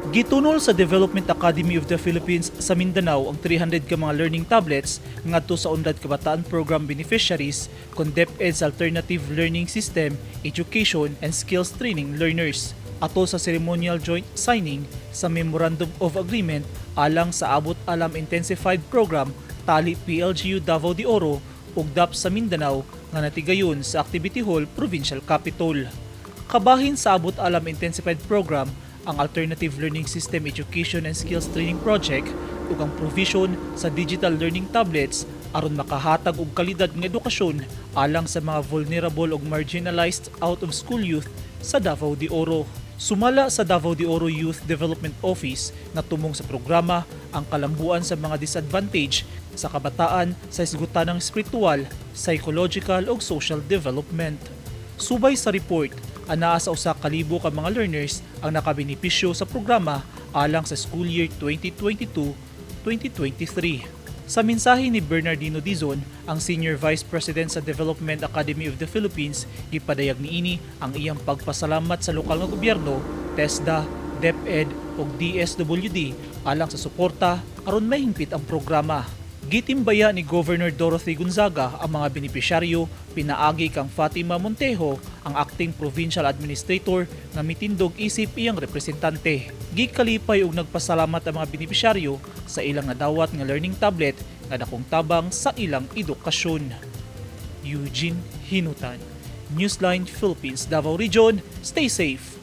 Gitunol sa Development Academy of the Philippines sa Mindanao ang 300 ka mga learning tablets ngadto sa Unlad Kabataan Program beneficiaries kon DepEd's Alternative Learning System, Education and Skills Training Learners. Ato sa ceremonial joint signing sa Memorandum of Agreement alang sa Abot Alam Intensified Program tali PLGU Davao de Oro ug DAP sa Mindanao nga natigayon sa Activity Hall Provincial Capitol. Kabahin sa Abot Alam Intensified Program ang Alternative Learning System Education and Skills Training Project ug ang provision sa digital learning tablets aron makahatag og kalidad nga edukasyon alang sa mga vulnerable ug marginalized out-of-school youth sa Davao de Oro. Sumala sa Davao de Oro Youth Development Office na tumong sa programa ang kalambuan sa mga disadvantage sa kabataan sa isgutanang spiritual, psychological ug social development. Subay sa report, anaa sa 1,000 ka mga learners ang nakabenepisyo sa programa alang sa school year 2022-2023. Sa mensahe ni Bernardino Dizon, ang Senior Vice President sa Development Academy of the Philippines, gipadayag niini ang iyang pagpasalamat sa lokal nga gobyerno, TESDA, DepEd ug DSWD alang sa suporta aron mahingpit ang programa. Gitimbaya ni Governor Dorothy Gonzaga ang mga benepisyaryo, pinaagi kang Fatima Montejo, ang acting provincial administrator nga mitindog isip iyang representante. Gikalipay ug nagpasalamat ang mga benepisyaryo sa ilang nadawat nga learning tablet nga dakong tabang sa ilang edukasyon. Eugene Hinutan, Newsline Philippines, Davao Region. Stay safe.